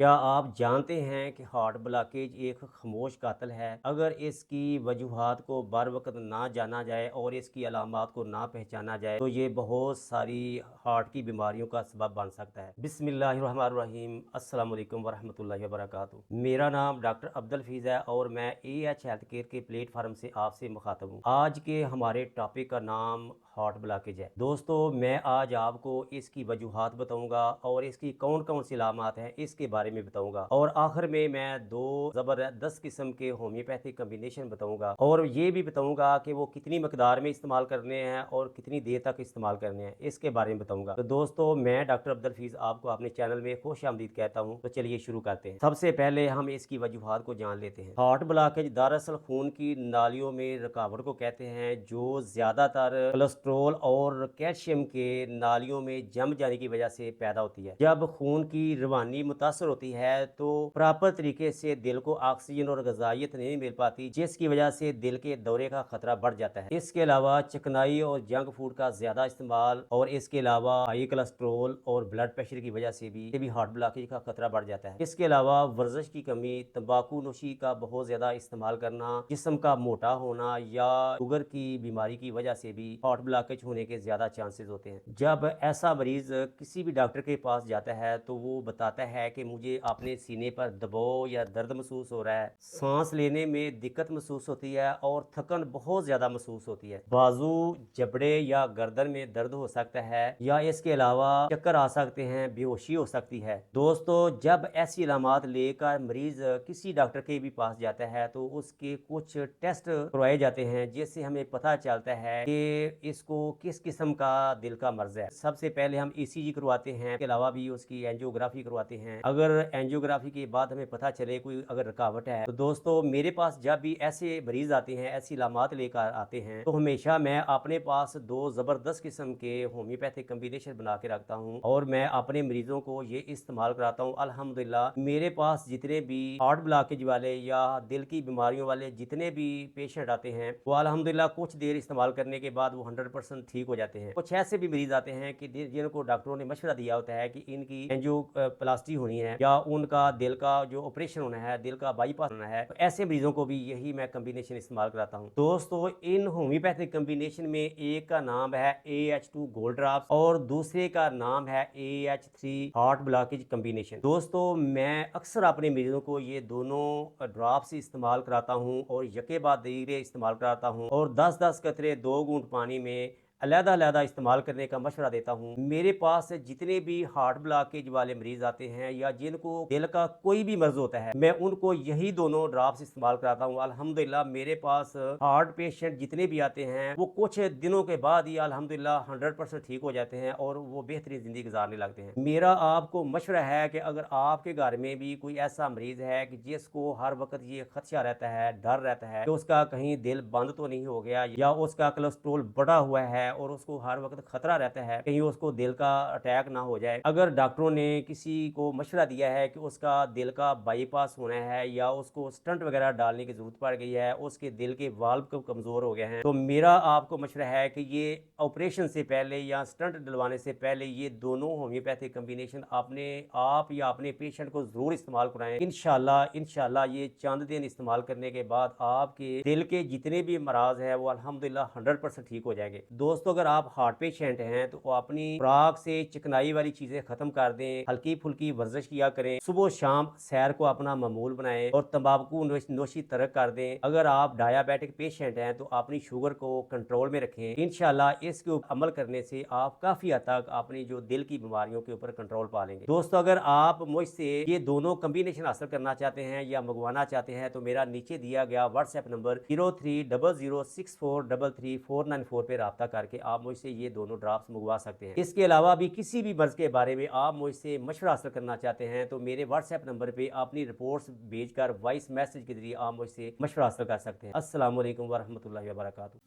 क्या आप जानते हैं कि हार्ट ब्लॉकेज एक खामोश कातिल है? अगर इसकी वजूहात को बर वक्त ना जाना जाए और इसकी अलामात को ना पहचाना जाए तो ये बहुत सारी हार्ट की बीमारियों का सबब बन सकता है। बिस्मिल्लाहिर्रहमानिर्रहीम, अस्सलाम वालेकुम वरहमतुल्लाहि वबरकातुहू। मेरा नाम डॉक्टर अब्दुल हफीज़ है और मैं AH हेल्थ केयर के प्लेटफार्म से आपसे मुखातब हूँ। आज के हमारे टॉपिक का नाम हार्ट ब्लॉकेज है। दोस्तों, मैं आज आपको इसकी वजूहात बताऊंगा और इसकी कौन कौन सी अलामात हैं इसके बारे में बताऊंगा, और आखिर में मैं दो ज़बरदस्त किस्म के होम्योपैथिक कम्बिनेशन बताऊंगा और ये भी बताऊंगा कि वो कितनी मकदार में इस्तेमाल करने हैं और कितनी देर तक इस्तेमाल करने हैं, इसके बारे में बताऊंगा। तो दोस्तों, मैं डॉक्टर अब्दुल हफीज़ आपको अपने चैनल में खुश आमदीद कहता हूँ। तो चलिए शुरू करते हैं। सबसे पहले हम इसकी वजूहात को जान लेते हैं। हार्ट ब्लॉकेज दरअसल खून की नालियों में रुकावट को कहते हैं, जो ज़्यादातर कोलेस्ट्रॉल और कैल्शियम के नालियों में जम जाने की वजह से पैदा होती है। जब खून की रवानी मुतासर होती है तो प्रॉपर तरीके से दिल को ऑक्सीजन और ग़िज़ाइयत नहीं मिल पाती, जिसकी वजह से दिल के दौरे का खतरा बढ़ जाता है। इसके अलावा चिकनाई और जंक फूड का ज़्यादा इस्तेमाल और इसके अलावा हाई कोलेस्ट्रॉल और ब्लड प्रेशर की वजह से भी हार्ट ब्लॉकेज का खतरा बढ़ जाता है। इसके अलावा वर्जिश की कमी, तंबाकू नोशी का बहुत ज़्यादा इस्तेमाल करना, जिस्म का मोटा होना या शुगर की बीमारी की वजह से भी हार्ट ब्लॉकेज होने के ज़्यादा चांसेस होते हैं। जब ऐसा मरीज किसी भी डॉक्टर के पास जाता है तो वो बताता है कि मुझे अपने सीने पर दबाव या दर्द महसूस हो रहा है, सांस लेने में दिक्कत महसूस होती है और थकन बहुत ज़्यादा महसूस होती है। बाजू, जबड़े या गर्दन में दर्द हो सकता है या इसके अलावा चक्कर आ सकते हैं, बेहोशी हो सकती है। दोस्तों, जब ऐसी अलामात लेकर मरीज किसी डॉक्टर के भी पास जाता है तो उसके कुछ टेस्ट करवाए जाते हैं, जिससे हमें पता चलता है कि इसको किस किस्म का दिल का मर्ज है। सबसे पहले हम ECG करवाते हैं, इसके अलावा भी उसकी एंजियोग्राफी करवाते हैं। अगर एंजियोग्राफी के बाद हमें पता चले कोई अगर रुकावट है तो दोस्तों, मेरे पास जब भी ऐसे मरीज आते हैं, ऐसी अलामात लेकर आते हैं, तो हमेशा मैं अपने पास दो ज़बरदस्त किस्म के होम्योपैथिक कम्बिनेशन बना के रखता हूँ और मैं अपने मरीजों को ये इस्तेमाल कराता हूँ। अल्हम्दुलिल्लाह, मेरे पास जितने भी हार्ट ब्लॉकेज वाले या दिल की बीमारियों वाले जितने भी पेशेंट आते हैं, वो अल्हम्दुलिल्लाह कुछ देर इस्तेमाल करने के बाद वो 100% ठीक हो जाते हैं। कुछ ऐसे भी मरीज आते हैं कि जिनको डॉक्टरों ने मशवरा दिया होता है कि इनकी एंजियोप्लास्टी होनी है या उनका दिल का जो ऑपरेशन होना है, दिल का बाईपास होना है, तो ऐसे मरीजों को भी यही मैं कम्बिनेशन इस्तेमाल कराता हूँ। दोस्तों, इन होम्योपैथिक कम्बिनेशन में एक का नाम है AH2 गोल्ड ड्रॉप्स और दूसरे का नाम है AH3 हार्ट ब्लॉकेज कम्बिनेशन। दोस्तों, मैं अक्सर अपने मरीजों को ये दोनों ड्रॉप्स इस्तेमाल कराता हूँ और यके बाद धीरे इस्तेमाल कराता हूँ और 10-10 कतरे 2 घूंट पानी में अलग-अलग इस्तेमाल करने का मशवरा देता हूँ। मेरे पास जितने भी हार्ट ब्लॉकेज वाले मरीज आते हैं या जिनको दिल का कोई भी मर्ज होता है, मैं उनको यही दोनों ड्रॉप्स इस्तेमाल कराता हूँ। अल्हम्दुलिल्लाह, मेरे पास हार्ट पेशेंट जितने भी आते हैं वो कुछ दिनों के बाद ही अल्हम्दुलिल्लाह 100% ठीक हो जाते हैं और वो बेहतरीन जिंदगी गुजारने लगते हैं। मेरा आपको मशवरा है कि अगर आपके घर में भी कोई ऐसा मरीज है कि जिसको हर वक्त ये खदशा रहता है, डर रहता है कि उसका कहीं दिल बंद तो नहीं हो गया या उसका कोलेस्ट्रॉल बढ़ा हुआ है और उसको हर वक्त खतरा रहता है कहीं उसको दिल का अटैक ना हो जाए, अगर डॉक्टरों ने किसी को मशवरा दिया है कि उसका दिल का बाईपास होना है या उसको स्टंट वगैरह डालने की जरूरत पड़ गई है, उसके दिल के वाल्व कमजोर हो गए हैं, तो मेरा आपको मशवरा है कि ये ऑपरेशन से पहले या स्टंट डलवाने से पहले ये दोनों होम्योपैथिक कम्बिनेशन अपने आप या अपने पेशेंट को जरूर इस्तेमाल कराएं। इंशाल्लाह ये चंद दिन इस्तेमाल करने के बाद आपके दिल के जितने भी मराज है वो अल्हम्दुलिल्लाह 100% ठीक हो जाएंगे। दोस्तों, अगर आप हार्ट पेशेंट हैं तो अपनी खुराक से चिकनाई वाली चीजें खत्म कर दें, हल्की फुल्की वर्जिश किया करें, सुबह शाम सैर को अपना मामूल बनाएं और तंबाकू नोशी तर्क कर दें। अगर आप डायबिटिक पेशेंट हैं तो अपनी शुगर को कंट्रोल में रखें। इंशाल्लाह इसके ऊपर अमल करने से आप काफी हद तक अपनी जो दिल की बीमारियों के ऊपर कंट्रोल पा लेंगे। दोस्तों, अगर आप मुझसे ये दोनों कम्बिनेशन हासिल करना चाहते हैं या मंगवाना चाहते हैं तो मेरा नीचे दिया गया व्हाट्सएप नंबर 030064333494 पे रब्ता करके आप मुझसे ये दोनों ड्रॉप्स मंगवा सकते हैं। इसके अलावा भी किसी भी मर्ज के बारे में आप मुझसे मशवरा हासिल करना चाहते हैं तो मेरे व्हाट्सएप नंबर पे अपनी रिपोर्ट्स भेजकर वॉइस मैसेज के जरिए आप मुझसे मशवरा हासिल कर सकते हैं। अस्सलाम वालेकुम वरहमतुल्लाहि वबरकातुहू।